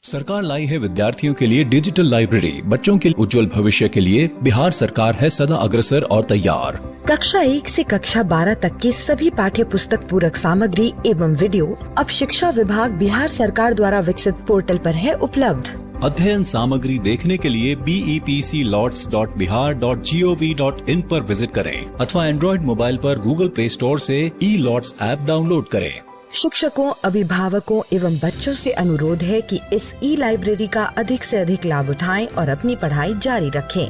सरकार लाई है विद्यार्थियों के लिए डिजिटल लाइब्रेरी। बच्चों के उज्जवल भविष्य के लिए बिहार सरकार है सदा अग्रसर और तैयार। कक्षा 1 से कक्षा 12 तक की सभी पाठ्य पुस्तक पूरक सामग्री एवं वीडियो अब शिक्षा विभाग बिहार सरकार द्वारा विकसित पोर्टल पर है उपलब्ध। अध्ययन सामग्री देखने के लिए BEPCLOTS.bihar.gov.in पर विजिट करें अथवा एंड्रॉइड मोबाइल पर गूगल प्ले स्टोर से E-LOTS ऐप डाउनलोड करें। शिक्षकों, अभिभावकों एवं बच्चों से अनुरोध है कि इस लाइब्रेरी का अधिक से अधिक लाभ उठाएं और अपनी पढ़ाई जारी रखें।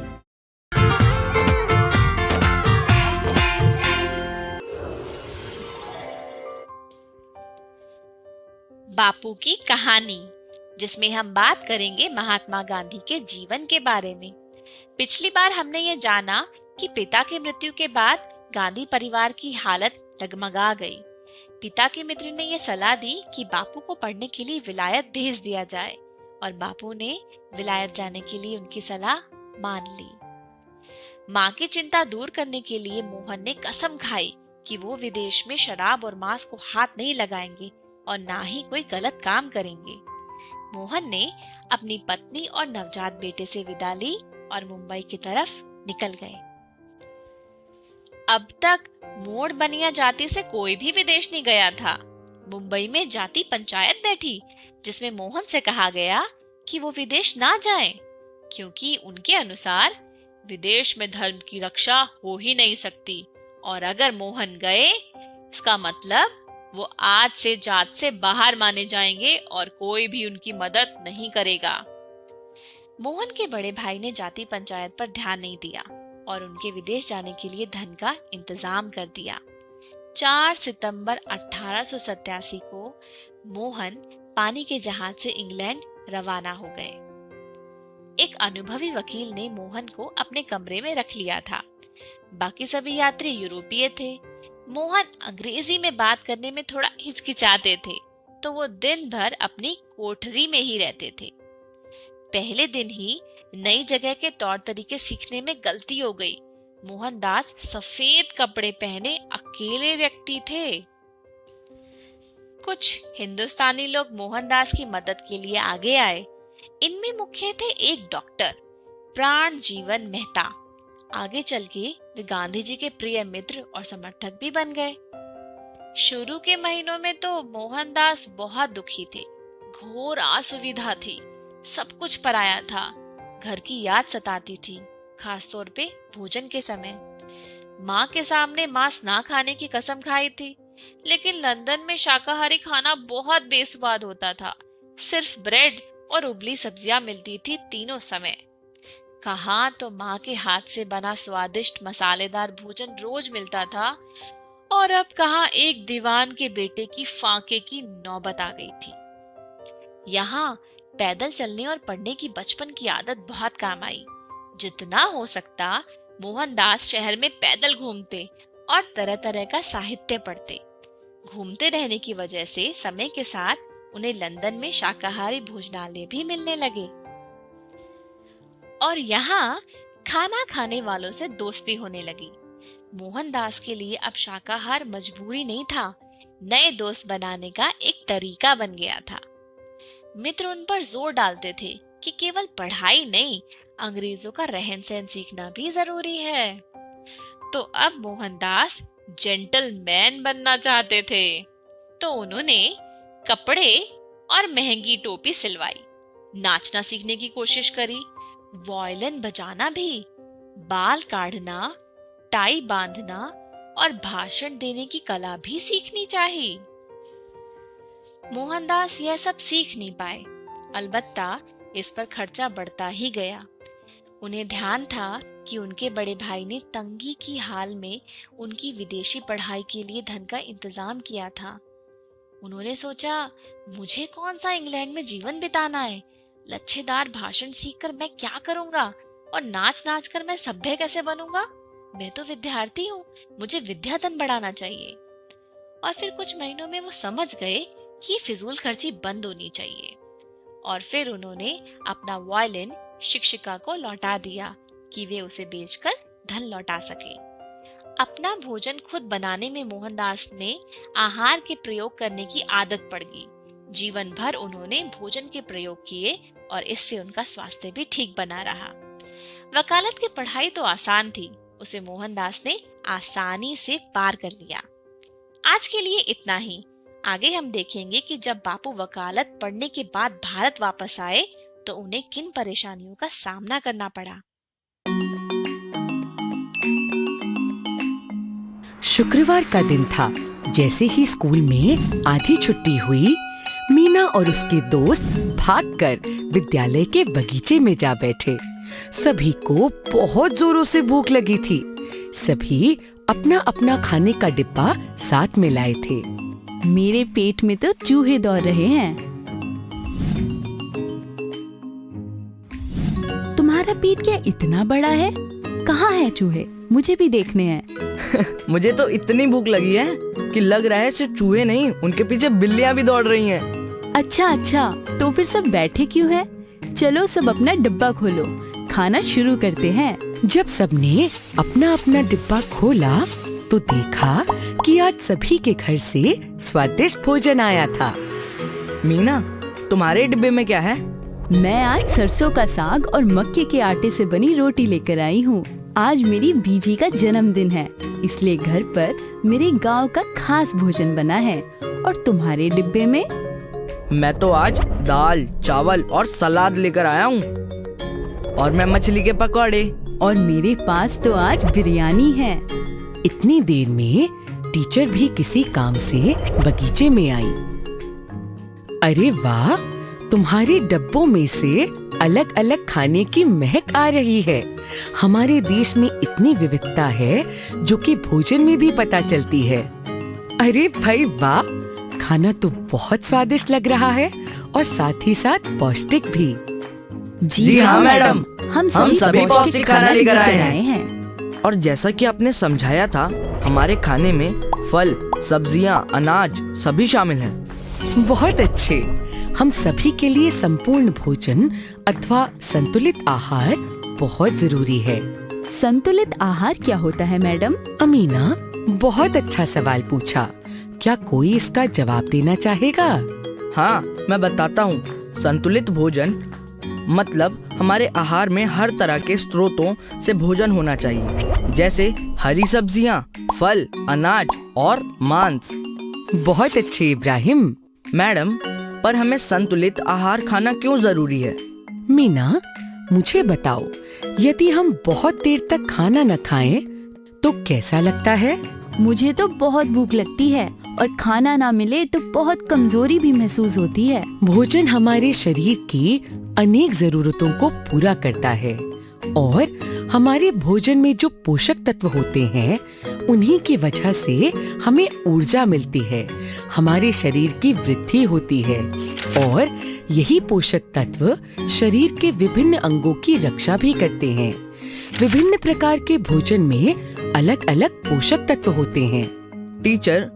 बापू की कहानी, जिसमें हम बात करेंगे महात्मा गांधी के जीवन के बारे में। पिछली बार हमने ये जाना कि पिता की मृत्यु के बाद गांधी परिवार की हालत डगमगा गई। पिता के मित्र ने यह सलाह दी कि बापू को पढ़ने के लिए विलायत भेज दिया जाए और बापू ने विलायत जाने के लिए उनकी सलाह मान ली। माँ की चिंता दूर करने के लिए मोहन ने कसम खाई कि वो विदेश में शराब और मांस को हाथ नहीं लगाएंगे और ना ही कोई गलत काम करेंगे। मोहन ने अपनी पत्नी और नवजात बेटे से विदा ली और मुंबई की तरफ निकल गए। अब तक मोड़ बनिया जाति से कोई भी विदेश नहीं गया था। मुंबई में जाति पंचायत बैठी, जिसमें मोहन से कहा गया कि वो विदेश ना जाएं, क्योंकि उनके अनुसार विदेश में धर्म की रक्षा हो ही नहीं सकती और अगर मोहन गए इसका मतलब वो आज से जात से बाहर माने जाएंगे और कोई भी उनकी मदद नहीं करेगा। मोहन के बड़े भाई ने जाति पंचायत पर ध्यान नहीं दिया और उनके विदेश जाने के लिए धन का इंतजाम कर दिया। 4 सितंबर 1887 को मोहन पानी के जहाज से इंग्लैंड रवाना हो गए। एक अनुभवी वकील ने मोहन को अपने कमरे में रख लिया था। बाकी सभी यात्री यूरोपीय थे। मोहन अंग्रेजी में बात करने में थोड़ा हिचकिचाते थे, तो वो दिन भर अपनी कोठरी में ही रहते थे। पहले दिन ही नई जगह के तौर तरीके सीखने में गलती हो गई। मोहनदास सफेद कपड़े पहने अकेले व्यक्ति थे। कुछ हिंदुस्तानी लोग मोहनदास की मदद के लिए आगे आए। इनमें मुख्य थे एक डॉक्टर प्राण जीवन मेहता। आगे चल के वे गांधी जी के प्रिय मित्र और समर्थक भी बन गए। शुरू के महीनों में तो मोहनदास बहुत दुखी थे। घोर असुविधा थी, सब कुछ पराया था। घर की याद सताती थी, खासतौर पे भोजन के समय। माँ के सामने मांस ना खाने की कसम खाई थी, लेकिन लंदन में शाकाहारी खाना बहुत बेस्वाद होता था। सिर्फ ब्रेड और उबली सब्जियां मिलती थी तीनों समय। कहाँ तो माँ के हाथ से बना स्वादिष्ट मसालेदार भोजन रोज मिलता था और अब कहाँ एक दीवान के बेटे की फांके की नौबत आ गई थी। यहाँ पैदल चलने और पढ़ने की बचपन की आदत बहुत काम आई। जितना हो सकता मोहनदास शहर में पैदल घूमते और तरह तरह का साहित्य पढ़ते। घूमते रहने की वजह से समय के साथ उन्हें लंदन में शाकाहारी भोजनालय भी मिलने लगे और यहाँ खाना खाने वालों से दोस्ती होने लगी। मोहनदास के लिए अब शाकाहार मजबूरी नहीं था, नए दोस्त बनाने का एक तरीका बन गया था। मित्र उन पर जोर डालते थे कि केवल पढ़ाई नहीं, अंग्रेजों का रहन सहन सीखना भी जरूरी है। तो अब मोहनदास जेंटलमैन बनना चाहते थे, तो उन्होंने कपड़े और महंगी टोपी सिलवाई, नाचना सीखने की कोशिश करी, वायलिन बजाना भी, बाल काढ़ना, टाई बांधना और भाषण देने की कला भी सीखनी चाहिए। मोहनदास यह सब सीख नहीं पाए, अलबत्ता इस पर खर्चा बढ़ता ही गया। उन्हें ध्यान था कि उनके बड़े भाई ने तंगी की हाल में उनकी विदेशी पढ़ाई के लिए धन का इंतजाम किया था। उन्होंने सोचा, मुझे कौन सा इंग्लैंड में जीवन बिताना है। लच्छेदार भाषण सीखकर मैं क्या करूंगा और नाच नाच कर मैं सभ्य कैसे बनूंगा। मैं तो विद्यार्थी हूँ, मुझे विद्याधन बढ़ाना चाहिए। और फिर कुछ महीनों में वो समझ गए कि फिजूल खर्ची बंद होनी चाहिए और फिर उन्होंने अपना वायलिन शिक्षिका को लौटा दिया कि वे उसे बेचकर धन लौटा सके। अपना भोजन खुद बनाने में मोहनदास ने आहार के प्रयोग करने की आदत पड़ गई। जीवन भर उन्होंने भोजन के प्रयोग किए और इससे उनका स्वास्थ्य भी ठीक बना रहा। वकालत की पढ़ाई तो आसान थी, उसे मोहनदास ने आसानी से पार कर लिया। आज के लिए इतना ही। आगे हम देखेंगे कि जब बापू वकालत पढ़ने के बाद भारत वापस आए तो उन्हें किन परेशानियों का सामना करना पड़ा। शुक्रवार का दिन था। जैसे ही स्कूल में आधी छुट्टी हुई, मीना और उसके दोस्त भागकर विद्यालय के बगीचे में जा बैठे। सभी को बहुत जोरों से भूख लगी थी। सभी अपना अपना खाने का डिब्बा साथ में लाए थे। मेरे पेट में तो चूहे दौड़ रहे हैं। तुम्हारा पेट क्या इतना बड़ा है? कहाँ है चूहे? मुझे भी देखने हैं। मुझे तो इतनी भूख लगी है कि लग रहा है सिर्फ चूहे नहीं, उनके पीछे बिल्लियाँ भी दौड़ रही हैं। अच्छा, तो फिर सब बैठे क्यों हैं? चलो सब अपना डिब्बा खोलो, खाना शुरू करते हैं। जब सबने अपना अपना डिब्बा खोला तो देखा कि आज सभी के घर से स्वादिष्ट भोजन आया था। मीना, तुम्हारे डिब्बे में क्या है? मैं आज सरसों का साग और मक्के के आटे से बनी रोटी लेकर आई हूँ। आज मेरी बीजी का जन्मदिन है, इसलिए घर पर मेरे गांव का खास भोजन बना है। और तुम्हारे डिब्बे में? मैं तो आज दाल, चावल और सलाद लेकर आया हूँ, और मैं मछली के पकौड़े। और मेरे पास तो आज बिरयानी है। इतनी देर में टीचर भी किसी काम से बगीचे में आई। अरे वाह, तुम्हारे डब्बों में से अलग अलग खाने की महक आ रही है। हमारे देश में इतनी विविधता है जो कि भोजन में भी पता चलती है। अरे भाई वाह, खाना तो बहुत स्वादिष्ट लग रहा है और साथ ही साथ पौष्टिक भी। जी हाँ मैडम, हम सभी पौष्टिक खाना लेकर आए हैं। और जैसा कि आपने समझाया था, हमारे खाने में फल, सब्जियाँ, अनाज सभी शामिल हैं। बहुत अच्छे। हम सभी के लिए संपूर्ण भोजन अथवा संतुलित आहार बहुत जरूरी है। संतुलित आहार क्या होता है मैडम? अमीना, बहुत अच्छा सवाल पूछा। क्या कोई इसका जवाब देना चाहेगा? हाँ, मैं बताता हूँ। संतुलित भोजन मतलब हमारे आहार में हर तरह के स्रोतों से भोजन होना चाहिए, जैसे हरी सब्जियाँ, फल, अनाज और मांस। बहुत अच्छे इब्राहिम। मैडम, पर हमें संतुलित आहार खाना क्यों जरूरी है? मीना, मुझे बताओ, यदि हम बहुत देर तक खाना न खाएं तो कैसा लगता है? मुझे तो बहुत भूख लगती है और खाना ना मिले तो बहुत कमजोरी भी महसूस होती है। भोजन हमारे शरीर की अनेक जरूरतों को पूरा करता है और हमारे भोजन में जो पोषक तत्व होते हैं उन्हीं की वजह से हमें ऊर्जा मिलती है, हमारे शरीर की वृद्धि होती है और यही पोषक तत्व शरीर के विभिन्न अंगों की रक्षा भी करते हैं। विभिन्न प्रकार के भोजन में अलग अलग पोषक तत्व होते हैं। टीचर,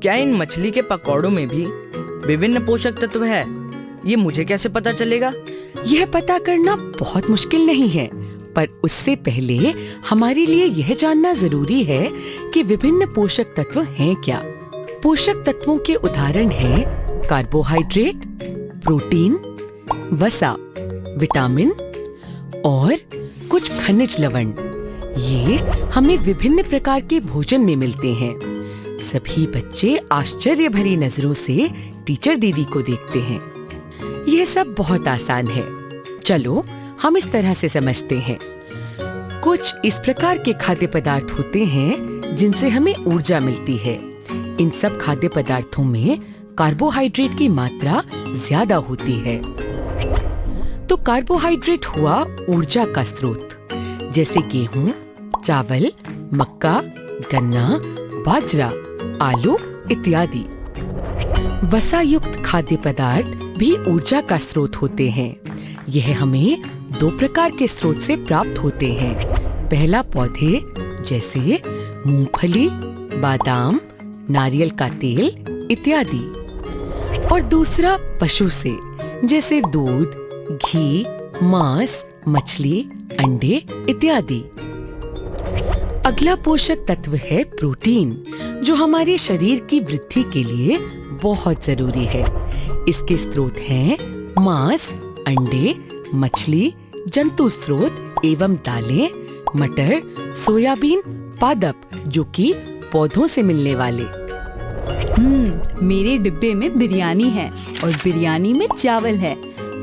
क्या इन मछली के पकौड़ों में भी विभिन्न पोषक तत्व है? ये मुझे कैसे पता चलेगा? यह पता करना बहुत मुश्किल नहीं है, पर उससे पहले हमारे लिए यह जानना जरूरी है कि विभिन्न पोषक तत्व हैं क्या। पोषक तत्वों के उदाहरण हैं कार्बोहाइड्रेट, प्रोटीन, वसा, विटामिन और कुछ खनिज लवण। ये हमें विभिन्न प्रकार के भोजन में मिलते हैं। सभी बच्चे आश्चर्य भरी नजरों से टीचर दीदी को देखते हैं। यह सब बहुत आसान है, चलो हम इस तरह से समझते हैं। कुछ इस प्रकार के खाद्य पदार्थ होते हैं जिनसे हमें ऊर्जा मिलती है। इन सब खाद्य पदार्थों में कार्बोहाइड्रेट की मात्रा ज्यादा होती है। तो कार्बोहाइड्रेट हुआ ऊर्जा का स्रोत, जैसे गेहूं, चावल, मक्का, गन्ना, बाजरा, आलू इत्यादि। वसा युक्त खाद्य पदार्थ भी ऊर्जा का स्रोत होते हैं। यह हमें दो प्रकार के स्रोत से प्राप्त होते हैं। पहला पौधे जैसे मूंगफली, बादाम, नारियल का तेल इत्यादि, और दूसरा पशु से, जैसे दूध, घी, मांस, मछली, अंडे इत्यादि। अगला पोषक तत्व है प्रोटीन, जो हमारे शरीर की वृद्धि के लिए बहुत जरूरी है। इसके स्रोत हैं मांस, अंडे, मछली, जंतु स्रोत एवं दालें, मटर, सोयाबीन, पादप जो कि पौधों से मिलने वाले। मेरे डिब्बे में बिरयानी है और बिरयानी में चावल है,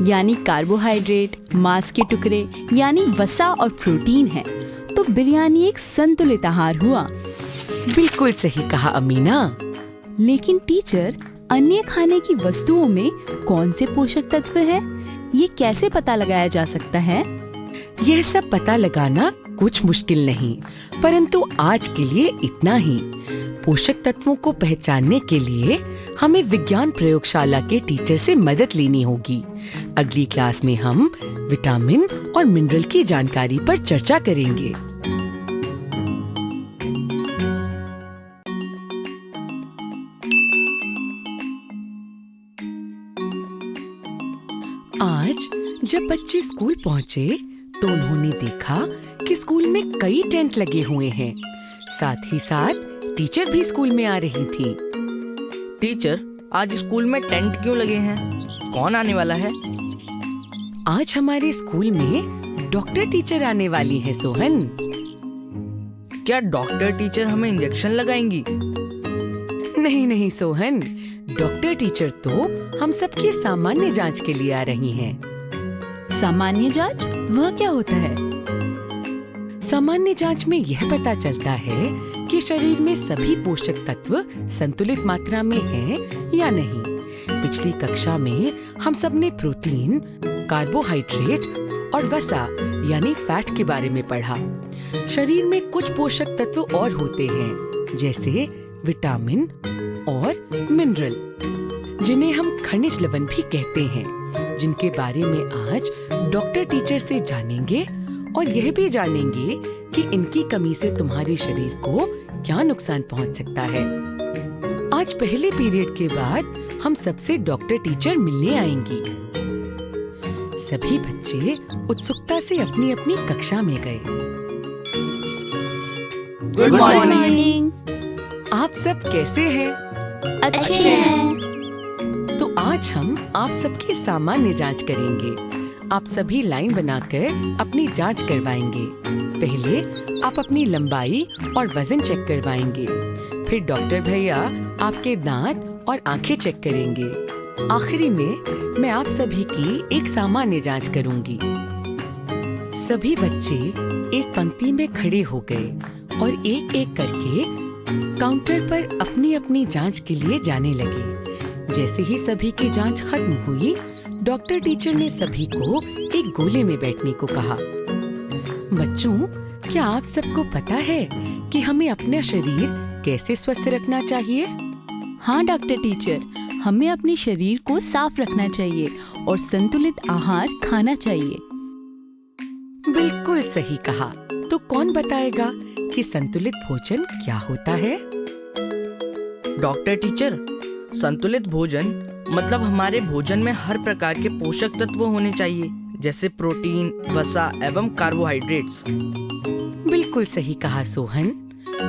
यानी कार्बोहाइड्रेट, मांस के टुकड़े यानी वसा और प्रोटीन है। तो बिरयानी एक संतुलित आहार हुआ। बिल्कुल सही कहा अमीना। लेकिन टीचर, अन्य खाने की वस्तुओं में कौन से पोषक तत्व हैं? ये कैसे पता लगाया जा सकता है? यह सब पता लगाना कुछ मुश्किल नहीं, परंतु आज के लिए इतना ही। पोषक तत्वों को पहचानने के लिए हमें विज्ञान प्रयोगशाला के टीचर से मदद लेनी होगी। अगली क्लास में हम विटामिन और मिनरल की जानकारी पर चर्चा करेंगे। आज जब बच्चे स्कूल पहुँचे तो उन्होंने देखा कि स्कूल में कई टेंट लगे हुए हैं। साथ ही साथ टीचर भी स्कूल में आ रही थी। टीचर, आज स्कूल में टेंट क्यों लगे हैं? कौन आने वाला है? आज हमारे स्कूल में डॉक्टर टीचर आने वाली है सोहन। क्या डॉक्टर टीचर हमें इंजेक्शन लगाएंगी? नहीं नहीं सोहन, डॉक्टर टीचर तो हम सबकी सामान्य जांच के लिए आ रही हैं। सामान्य जांच, वह क्या होता है? सामान्य जांच में यह पता चलता है कि शरीर में सभी पोषक तत्व संतुलित मात्रा में हैं या नहीं। पिछली कक्षा में हम सब ने प्रोटीन, कार्बोहाइड्रेट और वसा यानी फैट के बारे में पढ़ा। शरीर में कुछ पोषक तत्व और होते हैं, जैसे विटामिन और मिनरल, जिन्हें हम खनिज लवण भी कहते हैं, जिनके बारे में आज डॉक्टर टीचर से जानेंगे और यह भी जानेंगे कि इनकी कमी से तुम्हारे शरीर को क्या नुकसान पहुंच सकता है। आज पहले पीरियड के बाद हम सबसे डॉक्टर टीचर मिलने आएंगी। सभी बच्चे उत्सुकता से अपनी अपनी कक्षा में गए। Good morning. आप सब कैसे हैं? अच्छे हैं। तो आज हम आप सबकी सामान्य जांच करेंगे। आप सभी लाइन बनाकर अपनी जांच करवाएंगे। पहले आप अपनी लंबाई और वजन चेक करवाएंगे, फिर डॉक्टर भैया आपके दांत और आंखें चेक करेंगे। आखिरी में मैं आप सभी की एक सामान्य जांच करूंगी। सभी बच्चे एक पंक्ति में खड़े हो गए और एक एक करके काउंटर पर अपनी अपनी जांच के लिए जाने लगे। जैसे ही सभी की जांच खत्म हुई, डॉक्टर टीचर ने सभी को एक गोले में बैठने को कहा। बच्चों, क्या आप सबको पता है कि हमें अपना शरीर कैसे स्वस्थ रखना चाहिए? हाँ डॉक्टर टीचर, हमें अपने शरीर को साफ रखना चाहिए और संतुलित आहार खाना चाहिए। बिल्कुल सही कहा। तो कौन बताएगा कि संतुलित भोजन क्या होता है? डॉक्टर टीचर, संतुलित भोजन मतलब हमारे भोजन में हर प्रकार के पोषक तत्व होने चाहिए, जैसे प्रोटीन, वसा एवं कार्बोहाइड्रेट्स। बिल्कुल सही कहा सोहन।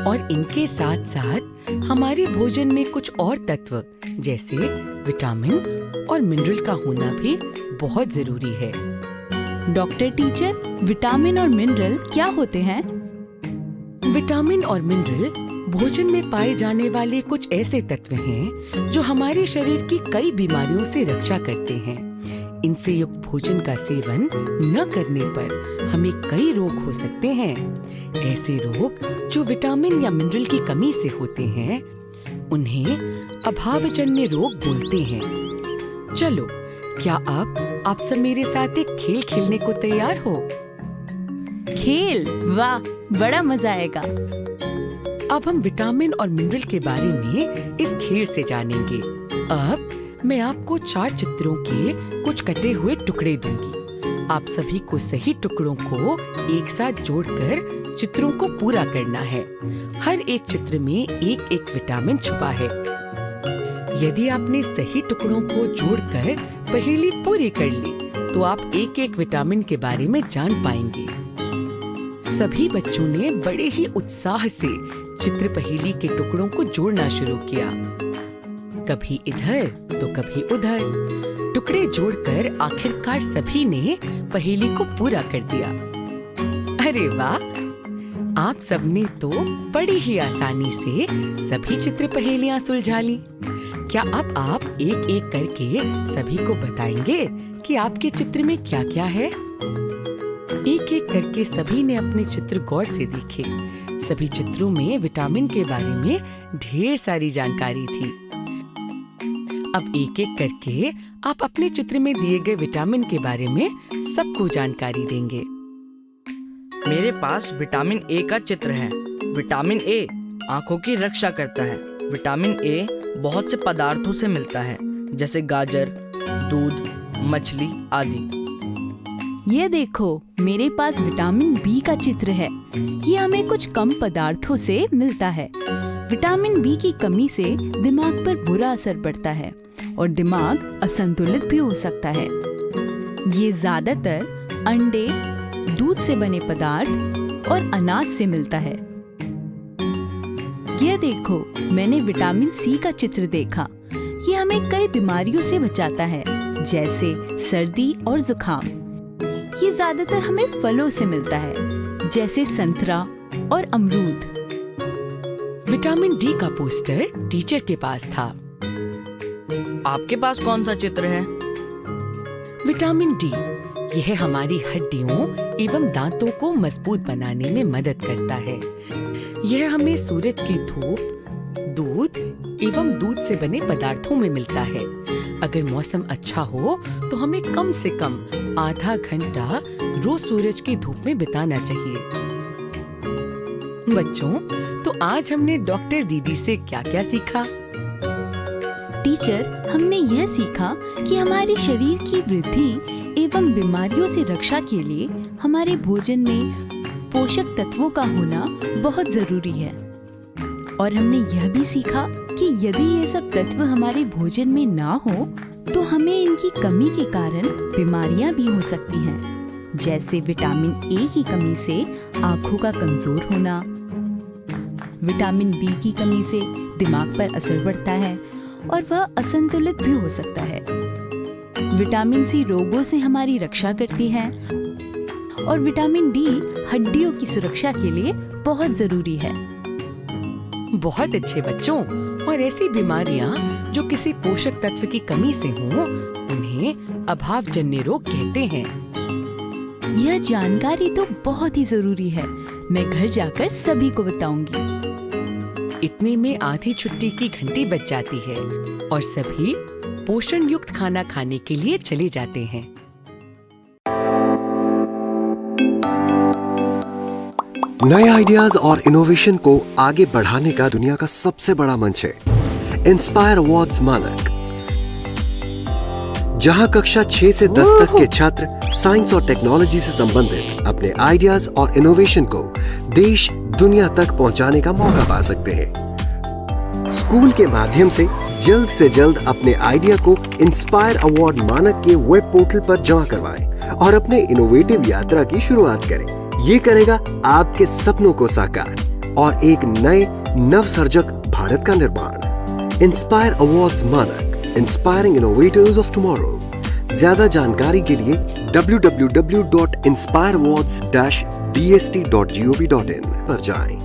और इनके साथ साथ हमारे भोजन में कुछ और तत्व जैसे विटामिन और मिनरल का होना भी बहुत जरूरी है। डॉक्टर टीचर, विटामिन और मिनरल क्या होते हैं? विटामिन और मिनरल भोजन में पाए जाने वाले कुछ ऐसे तत्व हैं जो हमारे शरीर की कई बीमारियों से रक्षा करते हैं। इनसे युक्त भोजन का सेवन न करने पर हमें कई रोग हो सकते हैं। ऐसे रोग जो विटामिन या मिनरल की कमी से होते हैं, उन्हें अभावजन्य रोग बोलते हैं। चलो, क्या आप सब मेरे साथ एक खेल खेलने को तैयार हो? खेल? वाह, बड़ा मजा आएगा। अब हम विटामिन और मिनरल के बारे में इस खेल से जानेंगे। अब मैं आपको 4 चित्रों के कुछ कटे हुए टुकड़े दूंगी। आप सभी को सही टुकड़ों को एक साथ जोड़कर चित्रों को पूरा करना है। हर एक चित्र में एक एक विटामिन छुपा है। यदि आपने सही टुकड़ों को जोड़कर पहेली पूरी कर ली, तो आप एक एक विटामिन के बारे में जान पाएंगे। सभी बच्चों ने बड़े ही उत्साह से चित्र पहेली के टुकड़ों को जोड़ना शुरू किया। कभी इधर तो कभी उधर। टुकड़े जोड़कर आखिरकार सभी ने पहेली को पूरा कर दिया। अरे वाह, आप सबने तो बड़ी ही आसानी से सभी चित्र पहेलियां सुलझा ली। क्या अब आप एक एक करके सभी को बताएंगे कि आपके चित्र में क्या क्या है? एक एक करके सभी ने अपने चित्र गौर से देखे। सभी चित्रों में विटामिन के बारे में ढेर सारी जानकारी थी। अब एक एक करके आप अपने चित्र में दिए गए विटामिन के बारे में सबको जानकारी देंगे। मेरे पास विटामिन ए का चित्र है। विटामिन ए आंखों की रक्षा करता है। विटामिन ए बहुत से पदार्थों से मिलता है, जैसे गाजर, दूध, मछली आदि। ये देखो, मेरे पास विटामिन बी का चित्र है। ये हमें कुछ कम पदार्थों से मिलता है। विटामिन बी की कमी से दिमाग पर बुरा असर पड़ता है और दिमाग असंतुलित भी हो सकता है। ये ज्यादातर अंडे, दूध से बने पदार्थ और अनाज से मिलता है। ये देखो, मैंने विटामिन सी का चित्र देखा। ये हमें कई बीमारियों से बचाता है, जैसे सर्दी और जुकाम। ये ज्यादातर हमें फलों से मिलता है, जैसे संतरा और अमरूद। विटामिन डी का पोस्टर टीचर के पास था। आपके पास कौन सा चित्र है? विटामिन डी यह हमारी हड्डियों एवं दांतों को मजबूत बनाने में मदद करता है। यह हमें सूरज की धूप, दूध एवं दूध से बने पदार्थों में मिलता है। अगर मौसम अच्छा हो तो हमें कम से कम आधा घंटा रोज सूरज की धूप में बिताना चाहिए। बच्चों, तो आज हमने डॉक्टर दीदी से क्या क्या सीखा? टीचर, हमने यह सीखा कि हमारे शरीर की वृद्धि एवं बीमारियों से रक्षा के लिए हमारे भोजन में पोषक तत्वों का होना बहुत जरूरी है। और हमने यह भी सीखा कि यदि ये सब तत्व हमारे भोजन में ना हो तो हमें इनकी कमी के कारण बीमारियां भी हो सकती हैं, जैसे विटामिन ए की कमी से आँखों का कमजोर होना, विटामिन बी की कमी से दिमाग पर असर पड़ता है और वह असंतुलित भी हो सकता है। विटामिन सी रोगों से हमारी रक्षा करती है और विटामिन डी हड्डियों की सुरक्षा के लिए बहुत जरूरी है। बहुत अच्छे बच्चों, और ऐसी बीमारियां जो किसी पोषक तत्व की कमी से हों, उन्हें अभावजन्य रोग कहते हैं। यह जानकारी तो बहुत ही जरूरी है। मैं घर जाकर सभी को बताऊंगी। इतने में आधी छुट्टी की घंटी बज जाती है और सभी पोषण युक्त खाना खाने के लिए चले जाते हैं। नए आइडियाज और इनोवेशन को आगे बढ़ाने का दुनिया का सबसे बड़ा मंच है इंस्पायर अवार्ड्स मानक, जहां कक्षा 6 से 10 तक के छात्र साइंस और टेक्नोलॉजी से संबंधित अपने आइडियाज और इनोवेशन को देश दुनिया तक पहुंचाने का मौका पा सकते हैं। स्कूल के माध्यम से जल्द अपने आइडिया को इंस्पायर अवार्ड मानक के वेब पोर्टल पर जमा करवाएं और अपने इनोवेटिव यात्रा की शुरुआत करें। ये करेगा आपके सपनों को साकार और एक नए नवसर्जक भारत का निर्माण। इंस्पायर अवार्ड्स मानक, इंस्पायरिंग इनोवेटर्स ऑफ टुमारो। ज्यादा जानकारी के लिए www.inspireawards-bst.gov.in पर जाएं।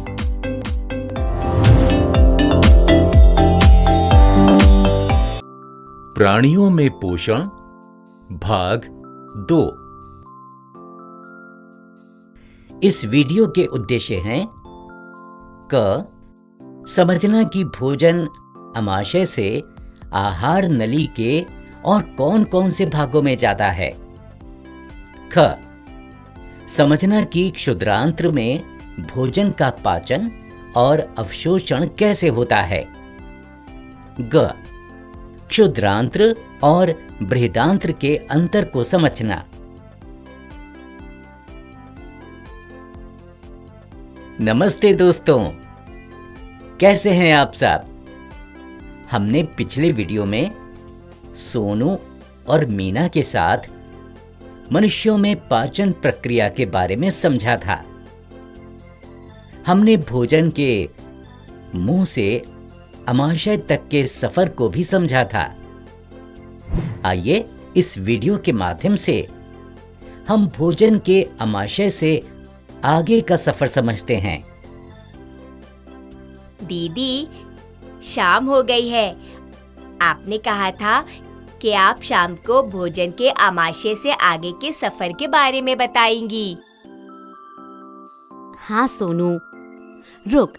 प्राणियों में पोषण भाग 2। इस वीडियो के उद्देश्य हैं: क. समझना कि भोजन आमाशय से आहार नली के और कौन कौन से भागों में जाता है। ख. समझना कि क्षुद्रांत्र में भोजन का पाचन और अवशोषण कैसे होता है। ग. क्षुद्रांत्र और बृहदांत्र के अंतर को समझना। नमस्ते दोस्तों, कैसे हैं आप सब? हमने पिछले वीडियो में सोनू और मीना के साथ मनुष्यों में पाचन प्रक्रिया के बारे में समझा था। हमने भोजन के मुंह से अमाशय तक के सफर को भी समझा था। आइए इस वीडियो के माध्यम से हम भोजन के अमाशय से आगे का सफर समझते हैं। दीदी, शाम हो गई है। आपने कहा था कि आप शाम को भोजन के आमाशय से आगे के सफर के बारे में बताएंगी। हाँ सोनू, रुक,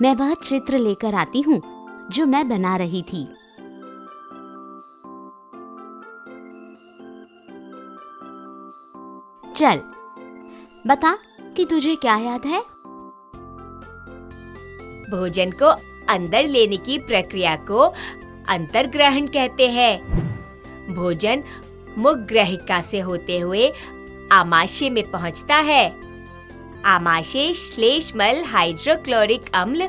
मैं वह चित्र लेकर आती हूँ जो मैं बना रही थी। चल, बता कि तुझे क्या याद है? भोजन को अंदर लेने की प्रक्रिया को अंतर्ग्रहण कहते हैं। भोजन मुख ग्रहिका से होते हुए आमाशय में पहुंचता है। आमाशय श्लेष्मल हाइड्रोक्लोरिक अम्ल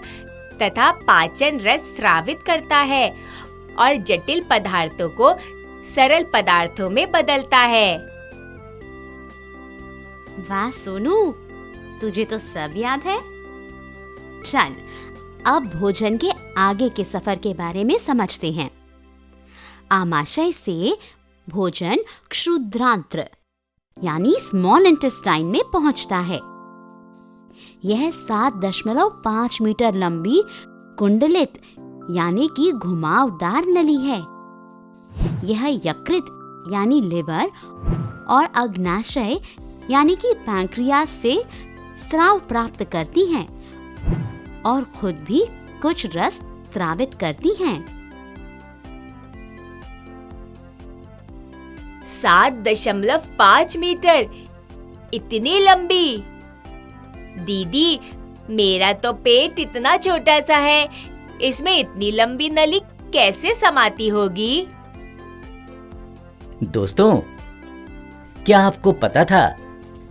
तथा पाचन रस स्रावित करता है और जटिल पदार्थों को सरल पदार्थों में बदलता है। वाह सोनू, तुझे तो सब याद है। चल, अब भोजन के आगे के सफर के बारे में समझते हैं। आमाशय से भोजन क्षुद्रांत्र यानी स्मॉल इंटेस्टाइन में पहुंचता है। यह 7.5 मीटर लंबी कुंडलित यानी कि घुमावदार नली है। यह यकृत यानी लिवर और अग्नाशय यानी कि पैंक्रियास से स्राव प्राप्त करती हैं और खुद भी कुछ रस स्रावित करती हैं। 7.5 मीटर, इतनी लंबी? दीदी, मेरा तो पेट इतना छोटा सा है, इसमें इतनी लंबी नली कैसे समाती होगी? दोस्तों, क्या आपको पता था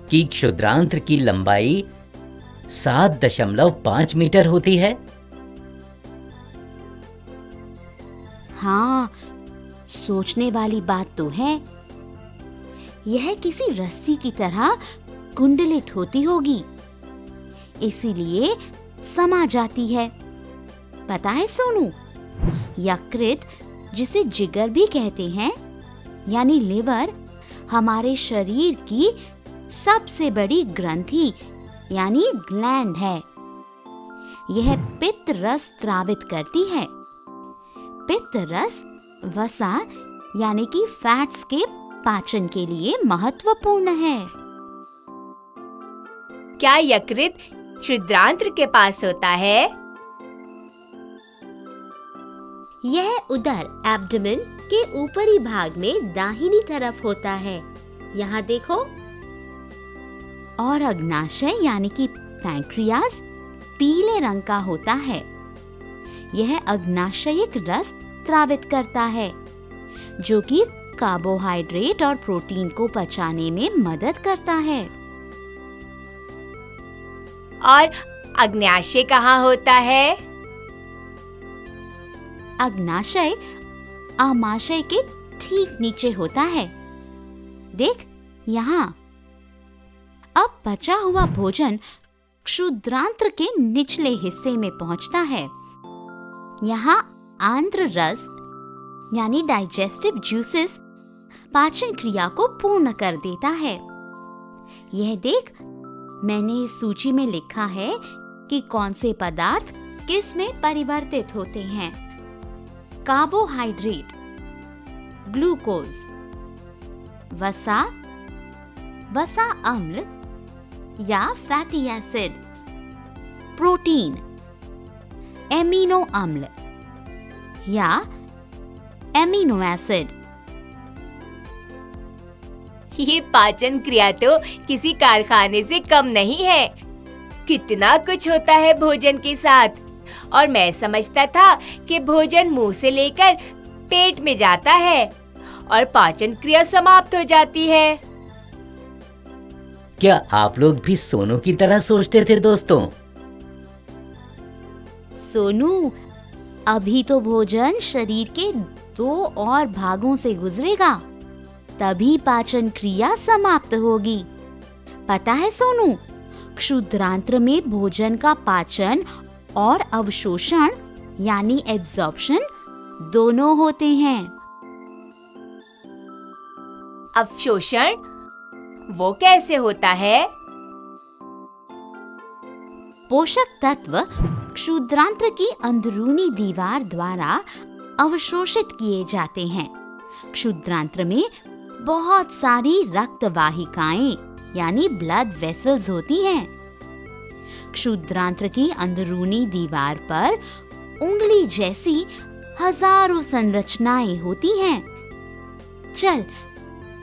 कि क्षुद्रांत्र की लंबाई 7.5 मीटर होती है? हाँ, सोचने वाली बात तो है। यह किसी रस्सी की तरह कुंडलित होती होगी, इसीलिए समा जाती है। पता है सोनू, यकृत जिसे जिगर भी कहते हैं यानी लिवर हमारे शरीर की सबसे बड़ी ग्रंथि यानी ग्लैंड है। यह पित्त रस स्रावित करती है। पित्त रस वसा यानी कि फैट्स के पाचन के लिए महत्वपूर्ण है। क्या यकृत क्षुद्रांत्र के पास होता है? यह उदर एब्डोमेन के ऊपरी भाग में दाहिनी तरफ होता है, यहाँ देखो। और अग्नाशय यानी कि पैंक्रियास पीले रंग का होता है। यह अग्नाशयिक रस स्रावित करता है जो कि कार्बोहाइड्रेट और प्रोटीन को पचाने में मदद करता है। और अग्न्याशय कहाँ होता है? अग्नाशय आमाशय के ठीक नीचे होता है, देख यहाँ। अब बचा हुआ भोजन क्षुद्रांत्र के निचले हिस्से में पहुंचता है। यहाँ आंत्र रस यानी डाइजेस्टिव जूसेस पाचन क्रिया को पूर्ण कर देता है। यह देख, मैंने इस सूची में लिखा है कि कौन से पदार्थ किस में परिवर्तित होते हैं। कार्बोहाइड्रेट, ग्लूकोज, वसा, वसा अम्ल या फैटी एसिड, प्रोटीन, एमिनो अम्ल या एमिनो एसिड। ये पाचन क्रिया तो किसी कारखाने से कम नहीं है। कितना कुछ होता है भोजन के साथ। और मैं समझता था कि भोजन मुंह से लेकर पेट में जाता है और पाचन क्रिया समाप्त हो जाती है। क्या आप लोग भी सोनू की तरह सोचते थे दोस्तों? सोनू, अभी तो भोजन शरीर के 2 और भागों से गुजरेगा, तभी पाचन क्रिया समाप्त होगी। पता है सोनू, क्षुद्रांत्र में भोजन का पाचन और अवशोषण यानी एब्जॉर्प्शन दोनों होते हैं। अवशोषण वो कैसे होता है? पोषक तत्व क्षुद्रांत्र की अंदरूनी दीवार द्वारा अवशोषित किए जाते हैं। क्षुद्रांत्र में बहुत सारी रक्त वाहिकाएं यानी ब्लड वेसल्स होती हैं। क्षुद्रांत्र की अंदरूनी दीवार पर उंगली जैसी हजारों संरचनाएं होती हैं। चल,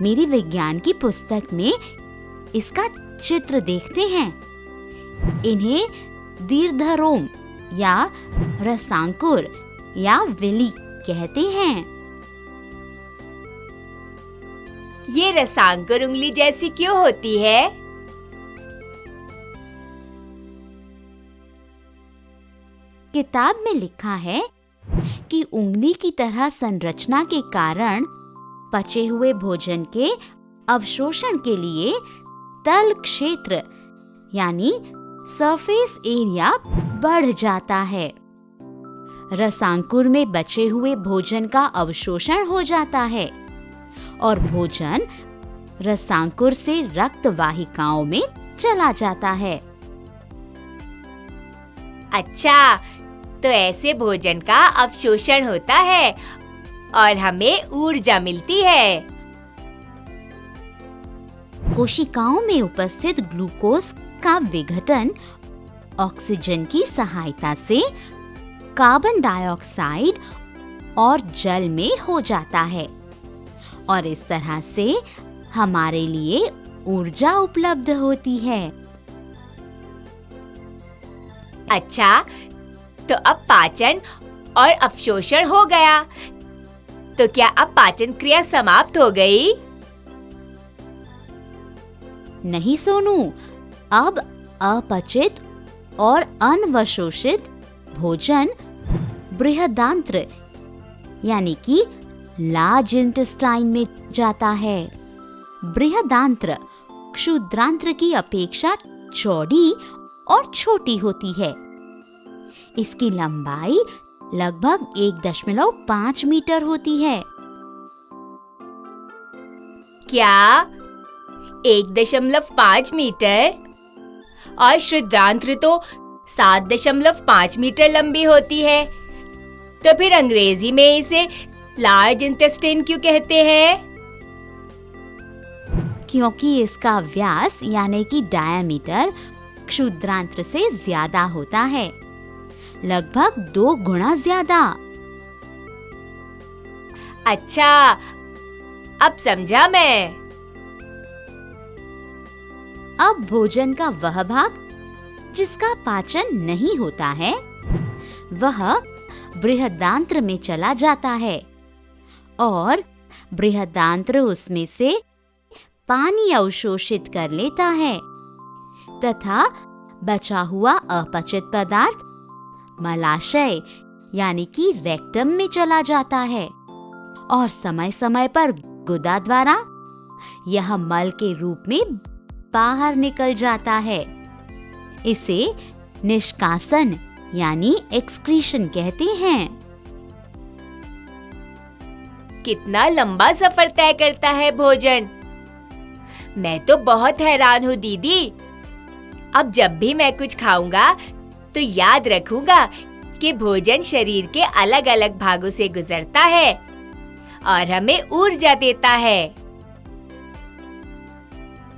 मेरी विज्ञान की पुस्तक में इसका चित्र देखते हैं। इन्हें दीर्घरोम या रसांकुर या विली कहते हैं। ये रसांकुर उंगली जैसी क्यों होती है? किताब में लिखा है कि उंगली की तरह संरचना के कारण पचे हुए भोजन के अवशोषण के लिए तल क्षेत्र यानी सरफेस एरिया बढ़ जाता है। रसांकुर में बचे हुए भोजन का अवशोषण हो जाता है और भोजन रसांकुर से रक्त वाहिकाओं में चला जाता है। अच्छा, तो ऐसे भोजन का अवशोषण होता है और हमें ऊर्जा मिलती है। कोशिकाओं में उपस्थित ग्लूकोज का विघटन ऑक्सीजन की सहायता से कार्बन डाइऑक्साइड और जल में हो जाता है और इस तरह से हमारे लिए ऊर्जा उपलब्ध होती है। अच्छा, तो अब पाचन और अवशोषण हो गया, तो क्या अब पाचन क्रिया समाप्त हो गई? नहीं सोनू, अब अपचित और अनवशोषित भोजन बृहदांत्र यानी कि लार्ज इंटेस्टाइन में जाता है। बृहदांत्र क्षुद्रांत्र की अपेक्षा चौड़ी और छोटी होती है। इसकी लंबाई लगभग 1.5 मीटर होती है। क्या 1.5 मीटर? और क्षुद्रांत्र तो 7.5 मीटर लंबी होती है। तो फिर अंग्रेजी में इसे लार्ज इंटेस्टाइन क्यों कहते हैं? क्योंकि इसका व्यास यानी कि डायामीटर क्षुद्रांत्र से ज्यादा होता है, लगभग 2 गुना ज्यादा। अच्छा, अब समझा मैं। अब भोजन का वह भाग जिसका पाचन नहीं होता है, वह बृहदांत्र में चला जाता है और बृहदांत्र उसमें से पानी अवशोषित कर लेता है तथा बचा हुआ अपचित पदार्थ मलाशय यानी कि रेक्टम में चला जाता है और समय समय पर गुदा द्वारा यह मल के रूप में बाहर निकल जाता है। इसे निष्कासन यानी एक्सक्रीशन कहते हैं। कितना लंबा सफर तय करता है भोजन। मैं तो बहुत हैरान हूँ दीदी। अब जब भी मैं कुछ खाऊंगा तो याद रखूंगा कि भोजन शरीर के अलग अलग भागों से गुजरता है और हमें ऊर्जा देता है।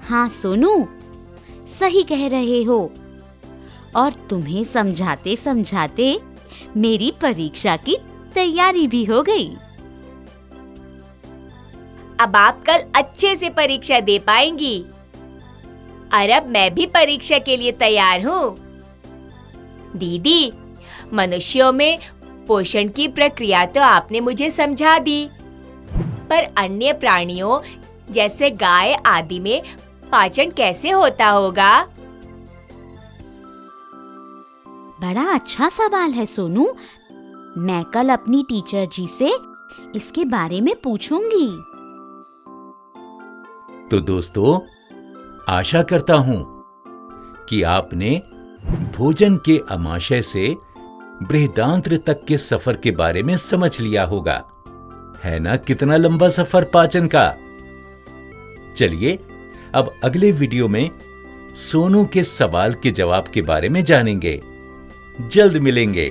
हाँ सोनू, सही कह रहे हो। और तुम्हें समझाते समझाते मेरी परीक्षा की तैयारी भी हो गई। अब आप कल अच्छे से परीक्षा दे पाएंगी। और अब मैं भी परीक्षा के लिए तैयार हूँ। दीदी, मनुष्यों में पोषण की प्रक्रिया तो आपने मुझे समझा दी, पर अन्य प्राणियों जैसे गाय आदि में पाचन कैसे होता होगा? बड़ा अच्छा सवाल है सोनू। मैं कल अपनी टीचर जी से इसके बारे में पूछूंगी। तो दोस्तों, आशा करता हूं कि आपने भोजन के आमाशय से बृहदांत्र तक के सफर के बारे में समझ लिया होगा। है ना कितना लंबा सफर पाचन का। चलिए अब अगले वीडियो में सोनू के सवाल के जवाब के बारे में जानेंगे। जल्द मिलेंगे।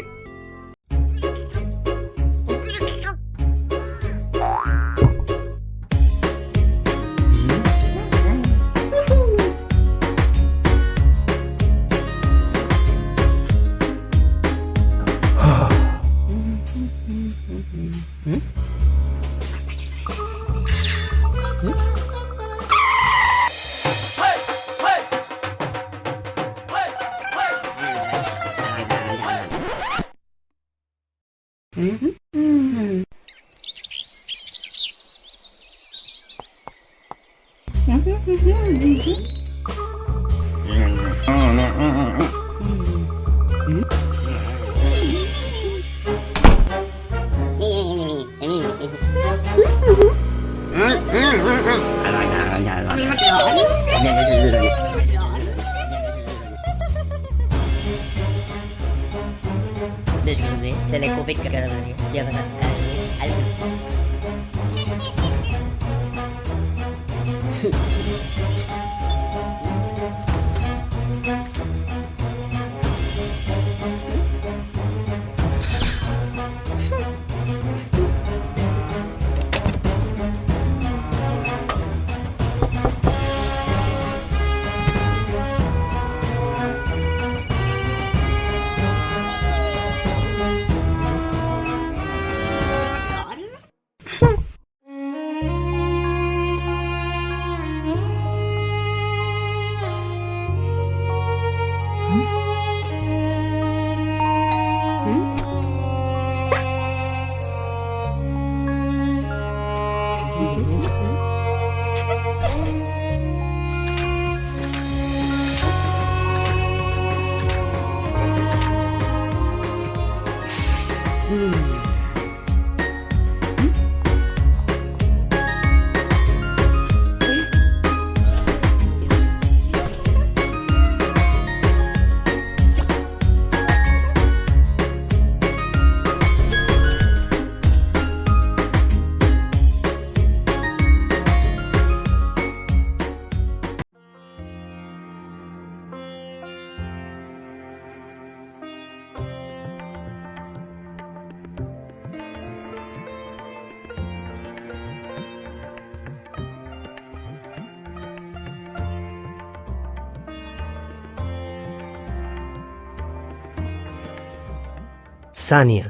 सानिया,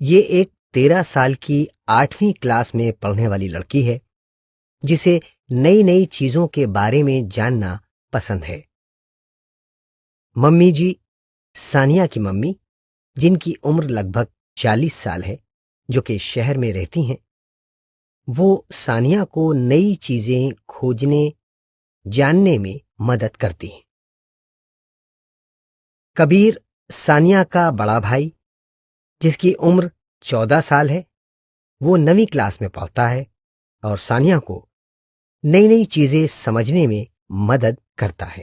ये एक 13 साल की 8वीं क्लास में पढ़ने वाली लड़की है जिसे नई नई चीजों के बारे में जानना पसंद है। मम्मी जी, सानिया की मम्मी, जिनकी उम्र लगभग 40 साल है, जो कि शहर में रहती हैं, वो सानिया को नई चीजें खोजने, जानने में मदद करती हैं। कबीर, सानिया का बड़ा भाई, जिसकी उम्र 14 साल है, वो 9वीं क्लास में पढ़ता है और सानिया को नई नई चीजें समझने में मदद करता है।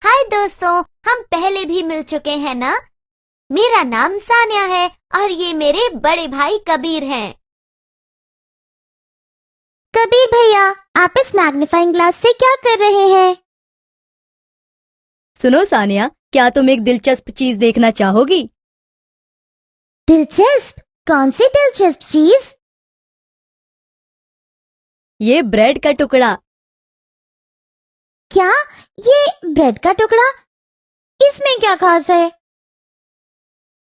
हाय दोस्तों, हम पहले भी मिल चुके हैं ना। मेरा नाम सानिया है और ये मेरे बड़े भाई कबीर हैं। कबीर भैया, आप इस मैग्नीफाइंग ग्लास से क्या कर रहे हैं? सुनो सानिया, क्या तुम एक दिलचस्प चीज देखना चाहोगी? दिलचस्प? कौन सी दिलचस्प चीज? ये ब्रेड का टुकड़ा। क्या? ये ब्रेड का टुकड़ा? इसमें क्या खास है?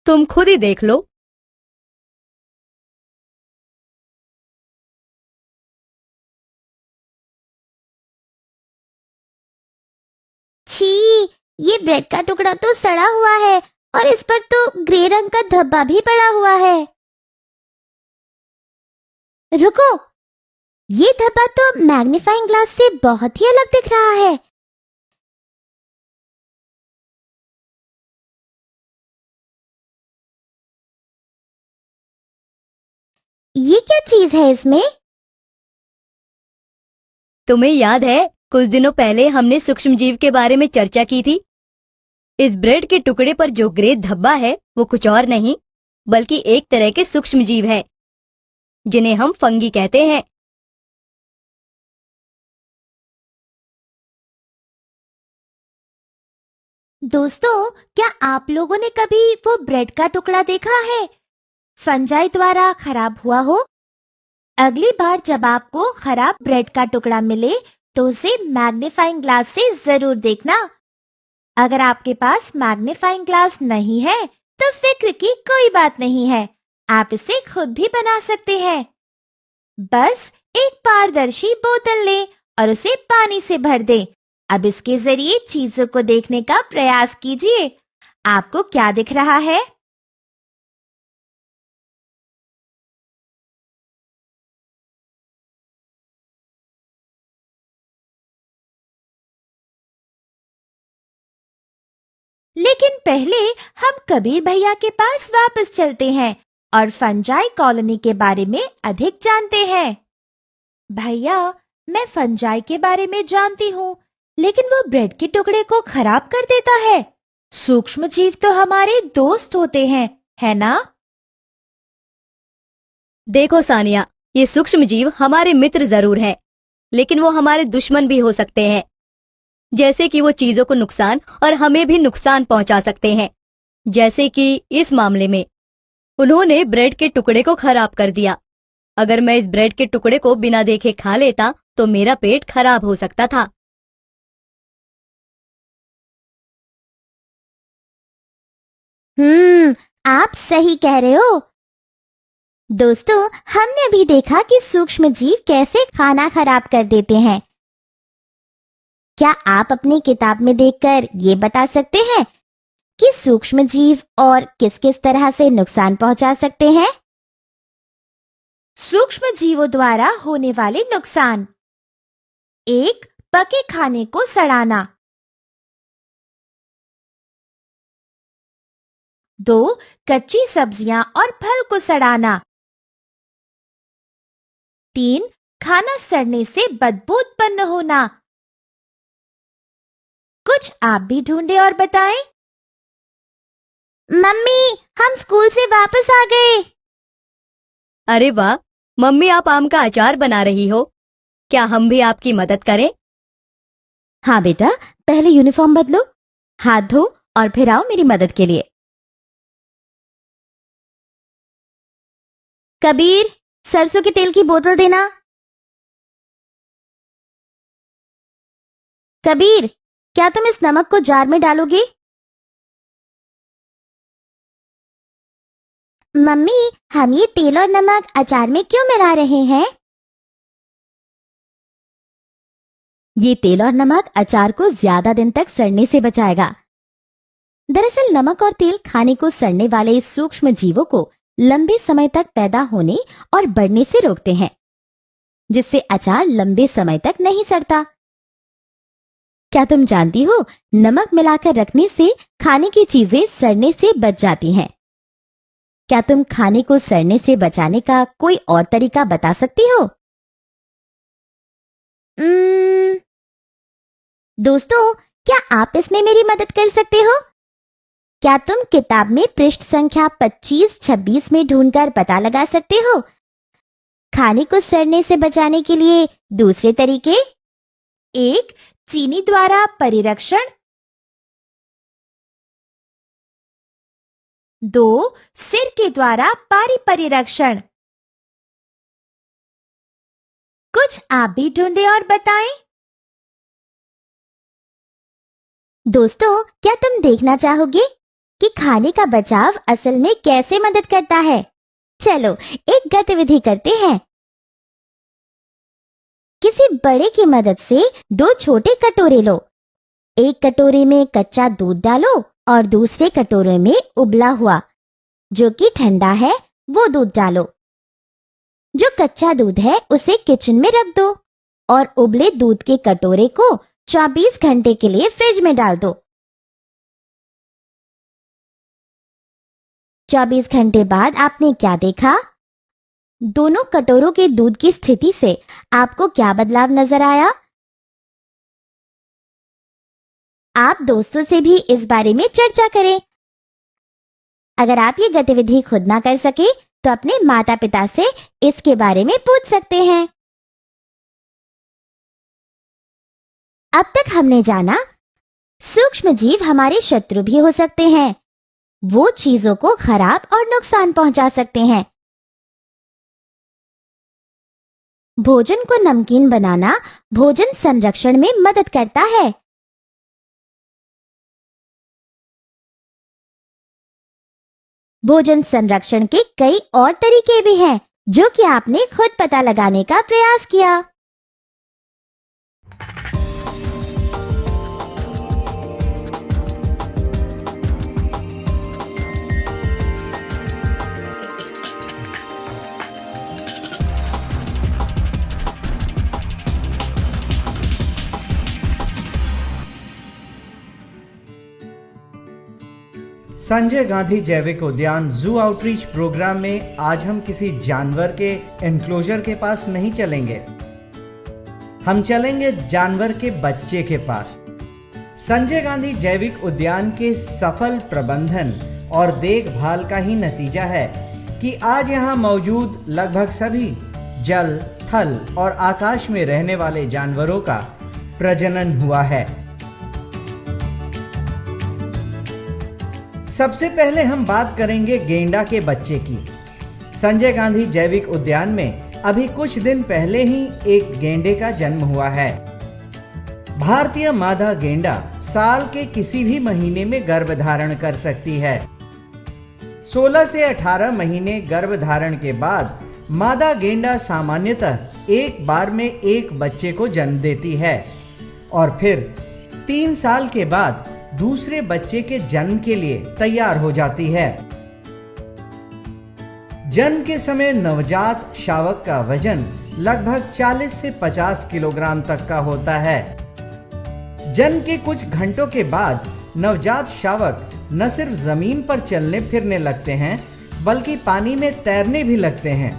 तुम खुद ही देख लो। छी, ये ब्रेड का टुकड़ा तो सड़ा हुआ है और इस पर तो ग्रे रंग का धब्बा भी पड़ा हुआ है। रुको, ये धब्बा तो मैग्नीफाइंग ग्लास से बहुत ही अलग दिख रहा है। ये क्या चीज है इसमें? तुम्हें याद है कुछ दिनों पहले हमने सूक्ष्मजीव के बारे में चर्चा की थी। इस ब्रेड के टुकड़े पर जो ग्रे धब्बा है वो कुछ और नहीं बल्कि एक तरह के सूक्ष्मजीव है जिन्हें हम फंगी कहते हैं। दोस्तों, क्या आप लोगों ने कभी वो ब्रेड का टुकड़ा देखा है फंजाई द्वारा खराब हुआ हो? अगली बार जब आपको खराब ब्रेड का टुकड़ा मिले तो उसे मैग्नीफाइंग ग्लास से जरूर देखना। अगर आपके पास मैग्नीफाइंग ग्लास नहीं है तो फिक्र की कोई बात नहीं है, आप इसे खुद भी बना सकते हैं। बस एक पारदर्शी बोतल लें और उसे पानी से भर दें। अब इसके जरिए चीजों को देखने का प्रयास कीजिए। आपको क्या दिख रहा है? लेकिन पहले हम कबीर भैया के पास वापस चलते हैं और फंजाई कॉलोनी के बारे में अधिक जानते हैं। भैया, मैं फंजाई के बारे में जानती हूँ, लेकिन वो ब्रेड के टुकड़े को खराब कर देता है। सूक्ष्म जीव तो हमारे दोस्त होते हैं, है ना? देखो सानिया, ये सूक्ष्म जीव हमारे मित्र जरूर हैं, लेकिन वो हमारे दुश्मन भी हो सकते हैं। जैसे कि वो चीजों को नुकसान और हमें भी नुकसान पहुंचा सकते हैं। जैसे कि इस मामले में उन्होंने ब्रेड के टुकड़े को खराब कर दिया। अगर मैं इस ब्रेड के टुकड़े को बिना देखे खा लेता तो मेरा पेट खराब हो सकता था। आप सही कह रहे हो। दोस्तों, हमने भी देखा कि सूक्ष्म जीव कैसे खाना खराब कर देते हैं। क्या आप अपनी किताब में देखकर ये बता सकते हैं कि सूक्ष्म जीव और किस किस तरह से नुकसान पहुंचा सकते हैं? सूक्ष्म जीवों द्वारा होने वाले नुकसान: 1. पके खाने को सड़ाना। 2. कच्ची सब्जियां और फल को सड़ाना। 3. खाना सड़ने से बदबू उत्पन्न होना। कुछ आप भी ढूंढे और बताएं। मम्मी, हम स्कूल से वापस आ गए। अरे वाह, मम्मी आप आम का अचार बना रही हो। क्या हम भी आपकी मदद करें? हाँ बेटा, पहले यूनिफॉर्म बदलो, हाथ धो और फिर आओ मेरी मदद के लिए। कबीर, सरसों के तेल की बोतल देना। कबीर, क्या तुम इस नमक को जार में डालोगे? मम्मी, हम ये तेल और नमक अचार में क्यों मिला रहे हैं? ये तेल और नमक अचार को ज्यादा दिन तक सड़ने से बचाएगा। दरअसल नमक और तेल खाने को सड़ने वाले सूक्ष्म जीवों को लंबे समय तक पैदा होने और बढ़ने से रोकते हैं, जिससे अचार लंबे समय तक नहीं सड़ता। क्या तुम जानती हो, नमक मिलाकर रखने से खाने की चीजें सड़ने से बच जाती हैं। क्या तुम खाने को सड़ने से बचाने का कोई और तरीका बता सकती हो? दोस्तों, क्या आप इसमें मेरी मदद कर सकते हो? क्या तुम किताब में पृष्ठ संख्या 25-26 में ढूंढकर पता लगा सकते हो? खाने को सड़ने से बचाने के लिए दूसरे तरीके: 1. चीनी द्वारा परिरक्षण। 2. सिरके द्वारा परिरक्षण। कुछ आप भी ढूंढे और बताएं। दोस्तों, क्या तुम देखना चाहोगे कि खाने का बचाव असल में कैसे मदद करता है? चलो एक गतिविधि करते हैं। किसी बड़े की मदद से 2 छोटे कटोरे लो। एक कटोरे में कच्चा दूध डालो और दूसरे कटोरे में उबला हुआ, जो कि ठंडा है, वो दूध डालो। जो कच्चा दूध है उसे किचन में रख दो और उबले दूध के कटोरे को 24 घंटे के लिए फ्रिज में डाल दो। 24 घंटे बाद आपने क्या देखा? दोनों कटोरों के दूध की स्थिति से आपको क्या बदलाव नजर आया? आप दोस्तों से भी इस बारे में चर्चा करें। अगर आप ये गतिविधि खुद ना कर सके तो अपने माता पिता से इसके बारे में पूछ सकते हैं। अब तक हमने जाना सूक्ष्म जीव हमारे शत्रु भी हो सकते हैं। वो चीजों को खराब और नुकसान पहुंचा सकते हैं। भोजन को नमकीन बनाना भोजन संरक्षण में मदद करता है। भोजन संरक्षण के कई और तरीके भी हैं जो कि आपने खुद पता लगाने का प्रयास किया। संजय गांधी जैविक उद्यान जू आउटरीच प्रोग्राम में आज हम किसी जानवर के एनक्लोजर के पास नहीं चलेंगे। हम चलेंगे जानवर के बच्चे के पास। संजय गांधी जैविक उद्यान के सफल प्रबंधन और देखभाल का ही नतीजा है कि आज यहाँ मौजूद लगभग सभी जल, थल और आकाश में रहने वाले जानवरों का प्रजनन हुआ है। सबसे पहले हम बात करेंगे गेंडा के बच्चे की। संजय गांधी जैविक उद्यान में अभी कुछ दिन पहले ही एक गेंडे का जन्म हुआ है। भारतीय मादा गेंडा साल के किसी भी महीने में गर्भधारण कर सकती है। 16 से 18 महीने गर्भधारण के बाद मादा गेंडा सामान्यतः एक बार में एक बच्चे को जन्म देती है और फिर 3 साल के बाद दूसरे बच्चे के जन्म के लिए तैयार हो जाती है। जन्म के समय नवजात शावक का वजन लगभग 40 से 50 किलोग्राम तक का होता है। जन्म के कुछ घंटों के बाद नवजात शावक न सिर्फ जमीन पर चलने फिरने लगते हैं बल्कि पानी में तैरने भी लगते हैं।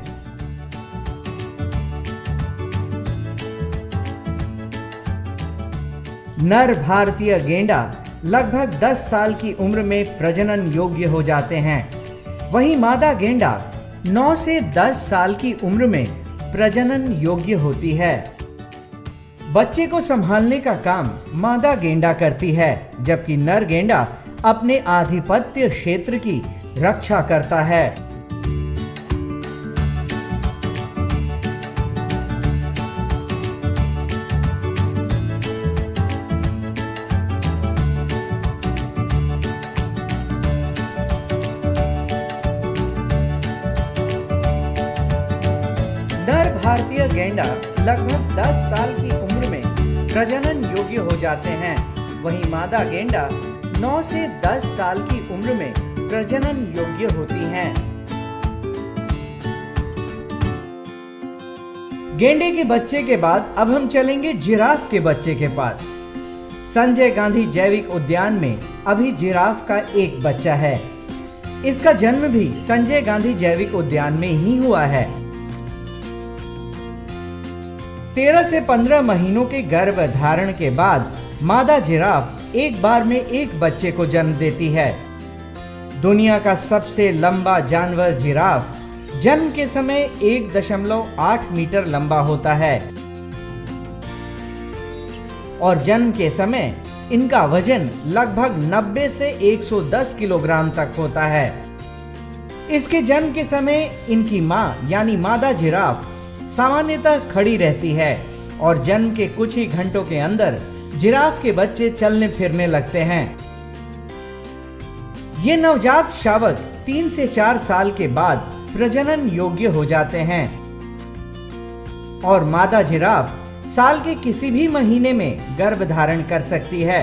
नर भारतीय गेंडा लगभग 10 साल की उम्र में प्रजनन योग्य हो जाते हैं। वहीं मादा गेंडा 9 से 10 साल की उम्र में प्रजनन योग्य होती है। बच्चे को संभालने का काम मादा गेंडा करती है, जबकि नर गेंडा अपने आधिपत्य क्षेत्र की रक्षा करता है। भारतीय गेंडा लगभग 10 साल की उम्र में प्रजनन योग्य हो जाते हैं। वहीं मादा गेंडा 9 से 10 साल की उम्र में प्रजनन योग्य होती हैं। गेंडे के बच्चे के बाद अब हम चलेंगे जिराफ के बच्चे के पास। संजय गांधी जैविक उद्यान में अभी जिराफ का एक बच्चा है। इसका जन्म भी संजय गांधी जैविक उद्यान में ही हुआ है। 13 से 15 महीनों के गर्भधारण के बाद मादा जिराफ एक बार में एक बच्चे को जन्म देती है। दुनिया का सबसे लंबा जानवर जिराफ जन्म के समय 1.8 मीटर लंबा होता है और जन्म के समय इनका वजन लगभग 90 से 110 किलोग्राम तक होता है। इसके जन्म के समय इनकी मां यानी मादा जिराफ सामान्यतः खड़ी रहती है और जन्म के कुछ ही घंटों के अंदर जिराफ के बच्चे चलने फिरने लगते हैं। ये नवजात शावक 3 से 4 साल के बाद प्रजनन योग्य हो जाते हैं और मादा जिराफ साल के किसी भी महीने में गर्भधारण कर सकती है।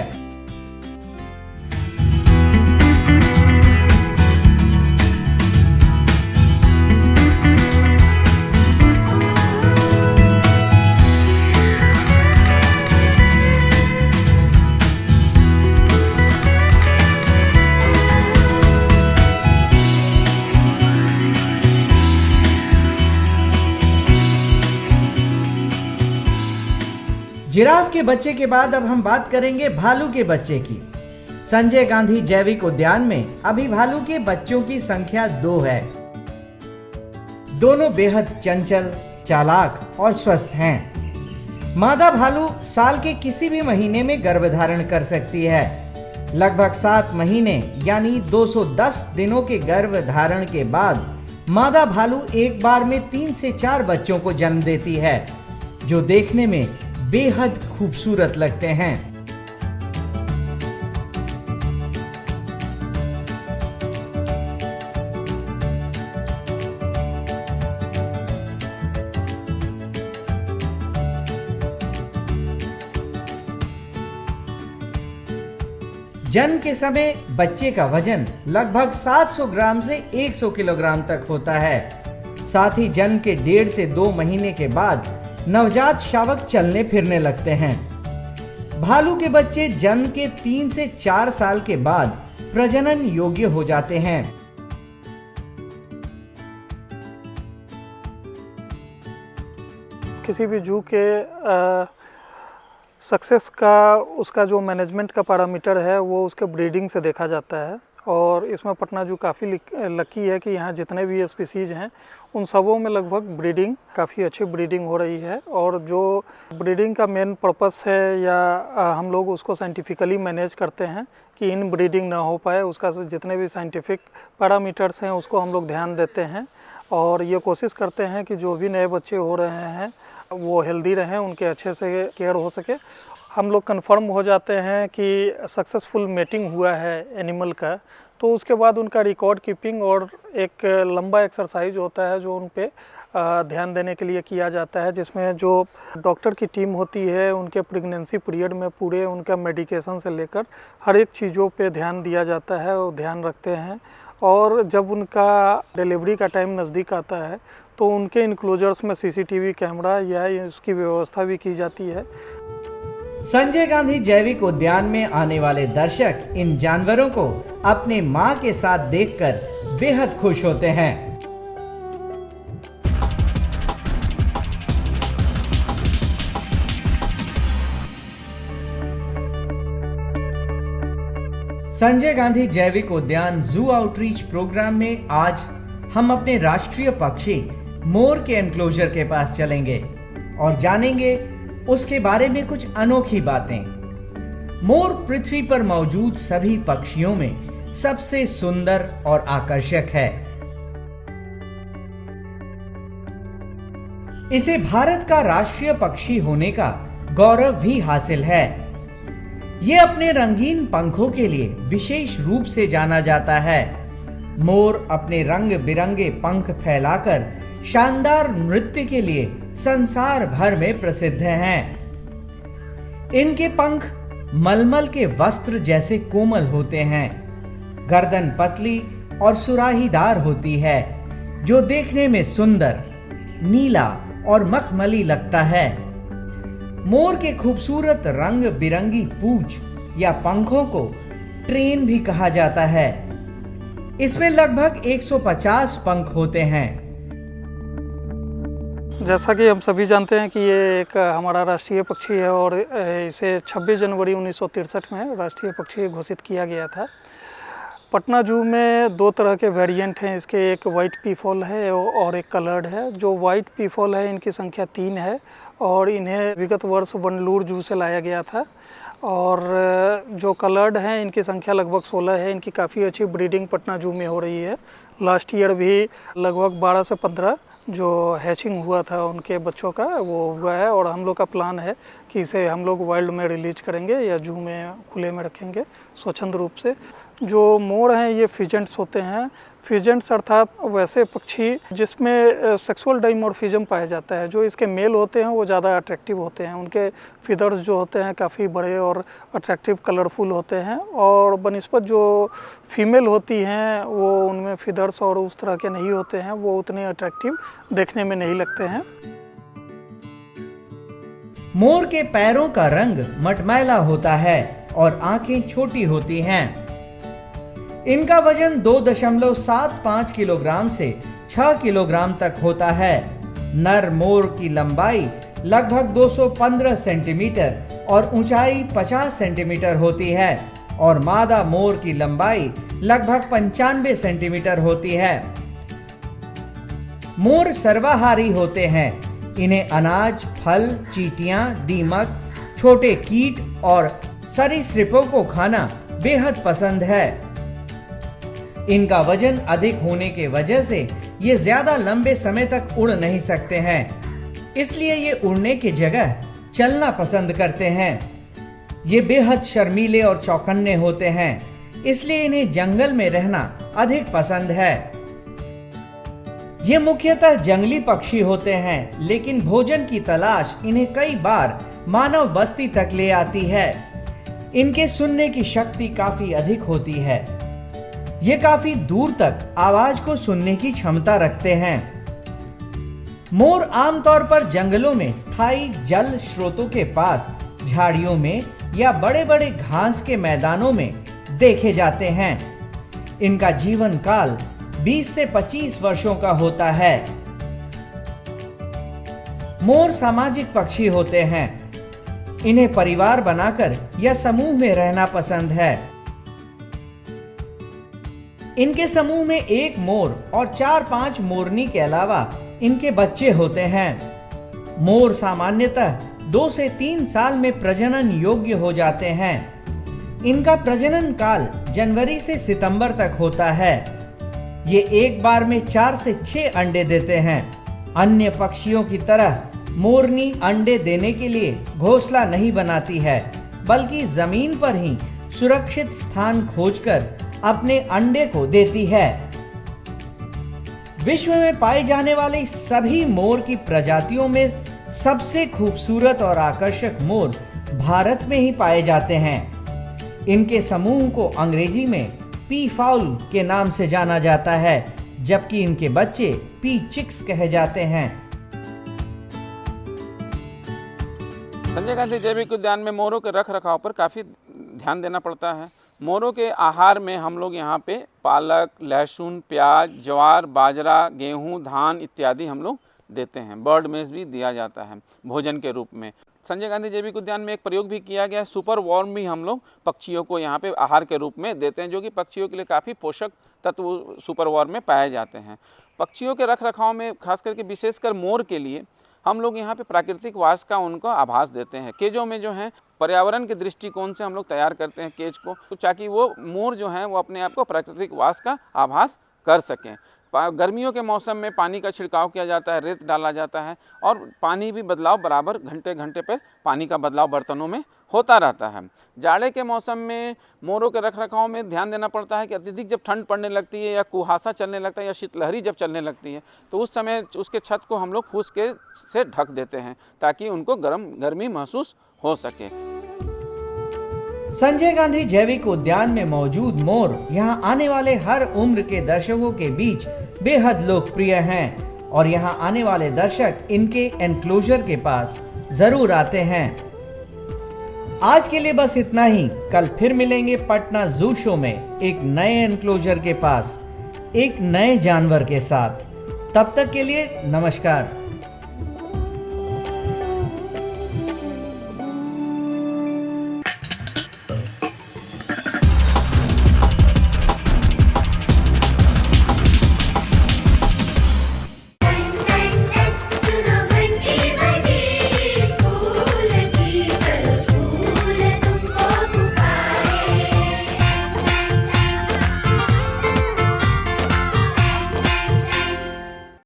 जिराफ के बच्चे के बाद अब हम बात करेंगे भालू के बच्चे की। संजय गांधी जैविक उद्यान में अभी भालू के बच्चों की संख्या 2 है। दोनों बेहद चंचल, चालाक और स्वस्थ हैं। मादा भालू साल के किसी भी महीने में गर्भधारण कर सकती है। लगभग 7 महीने यानी 210 दिनों के गर्भधारण के बाद मादा भालू एक बार में 3 से 4 बच्चों को जन्म देती है, जो देखने में बेहद खूबसूरत लगते हैं। जन्म के समय बच्चे का वजन लगभग 700 ग्राम से 100 किलोग्राम तक होता है। साथ ही जन्म के 1.5 से 2 महीने के बाद नवजात शावक चलने फिरने लगते हैं। भालू के बच्चे जन्म के 3 से 4 साल के बाद प्रजनन योग्य हो जाते हैं। किसी भी जू के सक्सेस का उसका जो मैनेजमेंट का पैरामीटर है वो उसके ब्रीडिंग से देखा जाता है। और इसमें पटना जू काफ़ी लकी है कि यहाँ जितने भी स्पीसीज़ हैं उन सबों में लगभग ब्रीडिंग काफ़ी अच्छी ब्रीडिंग हो रही है। और जो ब्रीडिंग का मेन पर्पस है या हम लोग उसको साइंटिफिकली मैनेज करते हैं कि इन ब्रीडिंग ना हो पाए, उसका जितने भी साइंटिफिक पैरामीटर्स हैं उसको हम लोग ध्यान देते हैं। और ये कोशिश करते हैं कि जो भी नए बच्चे हो रहे हैं वो हेल्दी रहें, उनके अच्छे से केयर हो सके। हम लोग कंफर्म हो जाते हैं कि सक्सेसफुल मेटिंग हुआ है एनिमल का, तो उसके बाद उनका रिकॉर्ड कीपिंग और एक लंबा एक्सरसाइज होता है जो उन पे ध्यान देने के लिए किया जाता है, जिसमें जो डॉक्टर की टीम होती है उनके प्रेगनेंसी पीरियड में पूरे उनका मेडिकेशन से लेकर हर एक चीज़ों पे ध्यान दिया जाता है और ध्यान रखते हैं। और जब उनका डिलीवरी का टाइम नज़दीक आता है तो उनके इनक्लोजर्स में सीसीटीवी कैमरा या इसकी व्यवस्था भी की जाती है। संजय गांधी जैविक उद्यान में आने वाले दर्शक इन जानवरों को अपने मां के साथ देखकर बेहद खुश होते हैं। संजय गांधी जैविक उद्यान जू आउटरीच प्रोग्राम में आज हम अपने राष्ट्रीय पक्षी मोर के एनक्लोजर के पास चलेंगे और जानेंगे उसके बारे में कुछ अनोखी बातें। मोर पृथ्वी पर मौजूद सभी पक्षियों में सबसे सुंदर और आकर्षक है। इसे भारत का राष्ट्रीय पक्षी होने का गौरव भी हासिल है। ये अपने रंगीन पंखों के लिए विशेष रूप से जाना जाता है। मोर अपने रंग बिरंगे पंख फैलाकर शानदार नृत्य के लिए संसार भर में प्रसिद्ध हैं। इनके पंख मलमल के वस्त्र जैसे कोमल होते हैं। गर्दन पतली और सुराहीदार होती है, जो देखने में सुंदर, नीला और मखमली लगता है। मोर के खूबसूरत रंग बिरंगी पूंछ या पंखों को ट्रेन भी कहा जाता है। इसमें लगभग 150 पंख होते हैं। जैसा कि हम सभी जानते हैं कि ये एक हमारा राष्ट्रीय पक्षी है और इसे 26 जनवरी 1963 में राष्ट्रीय पक्षी घोषित किया गया था। पटना जू में 2 तरह के वेरिएंट हैं इसके, एक वाइट पीफॉल है और एक कलर्ड है। जो वाइट पीफॉल है इनकी संख्या 3 है और इन्हें विगत वर्ष वनलूर जू से लाया गया था। और जो कलर्ड हैं इनकी संख्या लगभग 16 है। इनकी काफ़ी अच्छी ब्रीडिंग पटना जू में हो रही है। लास्ट ईयर भी लगभग 12 से 15 जो हैचिंग हुआ था उनके बच्चों का वो हुआ है। और हम लोग का प्लान है कि इसे हम लोग वाइल्ड में रिलीज करेंगे या जू में खुले में रखेंगे स्वच्छंद रूप से। जो मोर हैं ये फिजेंट्स होते हैं। फिजेंट्स अर्थात वैसे पक्षी जिसमें सेक्सुअल डाइमॉर्फिज्म पाया जाता है। जो इसके मेल होते हैं वो ज़्यादा अट्रैक्टिव होते हैं, उनके फिदर्स जो होते हैं काफ़ी बड़े और अट्रैक्टिव कलरफुल होते हैं। और बनिस्बत जो फीमेल होती हैं वो उनमें फिदर्स और उस तरह के नहीं होते हैं, वो उतने अट्रैक्टिव देखने में नहीं लगते हैं। मोर के पैरों का रंग मटमैला होता है और आंखें छोटी होती हैं। इनका वजन 2.75 किलोग्राम से 6 किलोग्राम तक होता है। नर मोर की लंबाई लगभग 215 सेंटीमीटर और ऊंचाई 50 सेंटीमीटर होती है और मादा मोर की लंबाई लगभग 95 सेंटीमीटर होती है। मोर सर्वाहारी होते हैं। इन्हें अनाज, फल, चींटियां, दीमक, छोटे कीट और सरीसृपों को खाना बेहद पसंद है। इनका वजन अधिक होने के वजह से ये ज्यादा लंबे समय तक उड़ नहीं सकते हैं, इसलिए ये उड़ने की जगह चलना पसंद करते हैं। ये बेहद शर्मीले और चौकन्ने होते हैं, इसलिए इन्हें जंगल में रहना अधिक पसंद है। ये मुख्यतः जंगली पक्षी होते हैं, लेकिन भोजन की तलाश इन्हें कई बार मानव बस्ती तक ले आती है। इनके सुनने की शक्ति काफी अधिक होती है। ये काफी दूर तक आवाज को सुनने की क्षमता रखते हैं। मोर आमतौर पर जंगलों में स्थायी जल स्रोतों के पास, झाड़ियों में या बड़े बड़े घास के मैदानों में देखे जाते हैं। इनका जीवन काल 20 से 25 वर्षों का होता है। मोर सामाजिक पक्षी होते हैं। इन्हें परिवार बनाकर या समूह में रहना पसंद है। इनके समूह में एक मोर और 4-5 मोरनी के अलावा इनके बच्चे होते हैं। मोर सामान्यतः 2 से 3 साल में प्रजनन योग्य हो जाते हैं। इनका प्रजनन काल जनवरी से सितंबर तक होता है। ये एक बार में 4 से 6 अंडे देते हैं। अन्य पक्षियों की तरह मोरनी अंडे देने के लिए घोंसला नहीं बनाती है, बल्कि जमीन पर ही सुरक्षित स्थान खोजकर अपने अंडे को देती है। विश्व में पाई जाने वाली सभी मोर की प्रजातियों में सबसे खूबसूरत और आकर्षक मोर भारत में ही पाए जाते हैं। इनके समूह को अंग्रेजी में पी फाउल के नाम से जाना जाता है, जबकि इनके बच्चे पी चिक्स कहे जाते हैं। संजय गांधी जैविक उद्यान में मोरों के रख रखाव पर काफ़ी ध्यान देना पड़ता है। मोरों के आहार में हम लोग यहाँ पे पालक, लहसुन, प्याज, ज्वार, बाजरा, गेहूँ, धान इत्यादि हम लोग देते हैं। बर्ड मेज भी दिया जाता है भोजन के रूप में। संजय गांधी जैविक उद्यान में एक प्रयोग भी किया गया है, सुपर वॉर्म भी हम लोग पक्षियों को यहाँ पे आहार के रूप में देते हैं, जो कि पक्षियों के लिए काफ़ी पोषक तत्व सुपर वॉर्म में पाए जाते हैं। पक्षियों के रख रखाव में खास करके विशेषकर मोर के लिए हम लोग यहाँ पे प्राकृतिक वास का उनको आभास देते हैं। केजों में जो है पर्यावरण के दृष्टिकोण से हम लोग तैयार करते हैं केज को, तो ताकि वो मोर जो है वो अपने आप को प्राकृतिक वास का आभास कर सकें। गर्मियों के मौसम में पानी का छिड़काव किया जाता है, रेत डाला जाता है और पानी भी बदलाव बराबर घंटे घंटे पर पानी का बदलाव बर्तनों में होता रहता है। जाड़े के मौसम में मोरों के रख रखाव में ध्यान देना पड़ता है कि अत्यधिक जब ठंड पड़ने लगती है या कुहासा चलने लगता है या शीतलहरी जब चलने लगती है, तो उस समय उसके छत को हम लोग फूस के से ढक देते हैं ताकि उनको गर्मी महसूस हो सके। संजय गांधी जैविक उद्यान में मौजूद मोर यहाँ आने वाले हर उम्र के दर्शकों के बीच बेहद लोकप्रिय हैं और यहाँ आने वाले दर्शक इनके एनक्लोजर के पास जरूर आते हैं। आज के लिए बस इतना ही। कल फिर मिलेंगे पटना जू शो में एक नए एनक्लोजर के पास एक नए जानवर के साथ। तब तक के लिए नमस्कार।